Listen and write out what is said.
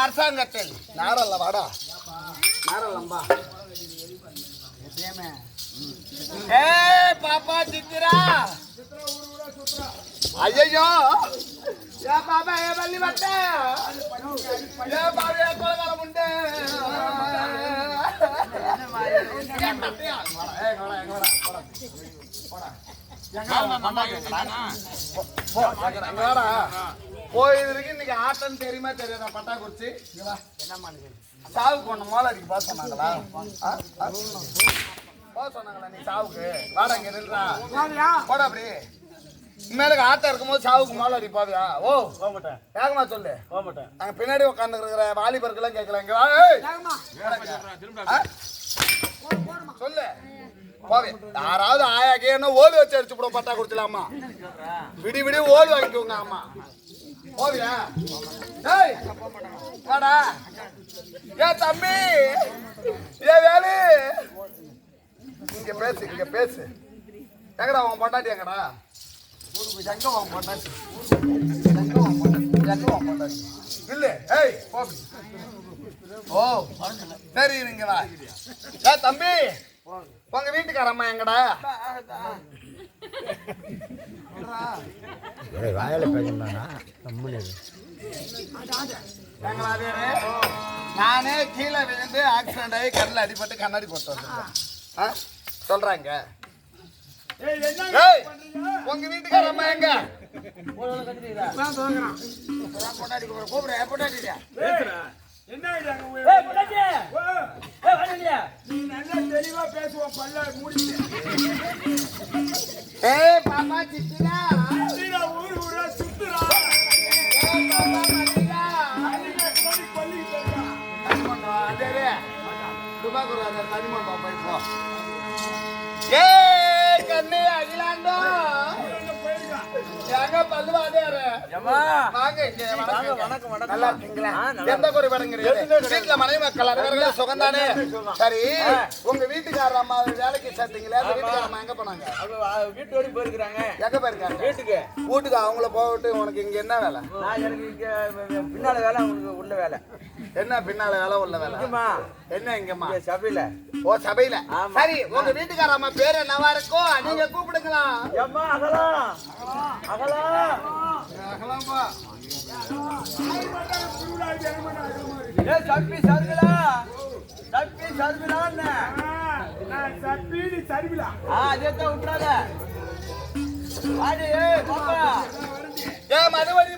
அரசாங்கத்தில் நாரல்ல வாடா நாரல்லம்பா ஏ பாப்பா சித்திரா ஐயோ ஏ பாப்பா ஏ பள்ளி வட்ட ஏ பாப்பா ஏ கோலகால முண்டே போயிருக்கு இன்னைக்கு ஆட்டம் தெரியுமா தெரியாதா பட்டா குறிச்சு சாவுக்கு ஒண்ணு மோளடிக்கு போக சொன்னாங்களா போக சொன்னாங்களா நீ சாவுக்கு வாடா இங்க நின்றா போட அப்படி மேலுக்கு ஆட்டம் இருக்கும்போது சாவுக்கு மோளடி போவியா ஓ போக மாட்டேன் வேகமா சொல்லு போக மாட்டேன் நாங்க பின்னாடி உட்காந்து இருக்கிற வாலிபர்கள்லாம் கேட்கலாம் இங்க சொல்லு போவே யாராவது ஆயாக்கேன்னு ஓடு வச்சு அடிச்சு போட பட்டா குடிச்சலாமா விடி விடி ஓடு வாங்கிக்கோங்க ஆமா போவியா ஏய் வாடா ஏ தம்பி ஏ வேலு இங்க பேசு எங்கடா உன் பொண்டாட்டி எங்கடா எங்க உன் பொண்டாட்டி இல்ல ஏய் போவி ஓ சரி இருங்களா ஏ தம்பி உங்க வீட்டுக்கார அம்மா எங்கடா நானே கீழே விழுந்து ஆக்சிடென்ட் ஆகி கண்ணில் அடிபட்டு கண்ணாடி போட்டு வந்தேன் சொல்றாங்க உங்க வீட்டுக்கார அம்மா எங்க தெளிவா பேசுவோம் பல்ல மூடி பாப்பா சித்திரா ஊர் ஊரா சுத்துறா தனிமண்டபம் போய்ப்போ ஏ கண்ணே அகிலாண்டோ எங்க பல்லு வாதியாரு வாங்க இங்க வணக்கம் நல்லா இருக்கீங்களா எந்த குறை படங்குறீங்க வீட்டுல மனைவி மக்கள் அனைவரும் சுகந்தானே சரி உங்க வீட்டுக்காரர் அம்மா வேலைக்கு சேர்த்தீங்களே அந்த வீட்டுக்கார அம்மா எங்க போனாங்க வீட்டு வரைக்கும் போயிருக்காங்க எங்க போயிருக்காங்க வீட்டுக்கு அவங்கள போட்டு உனக்கு இங்க என்ன வேலை எனக்கு இங்க பின்னால வேலை உங்களுக்கு உள்ள வேலை என்ன பின்னால வேலை உள்ள வேலை என்ன இங்கம்மா சபையில ஓ சபையில சரி உங்க வீட்டுக்கார அம்மா பேரு என்னவா இருக்கோ நீங்க கூப்பிடுங்களா மதுவடி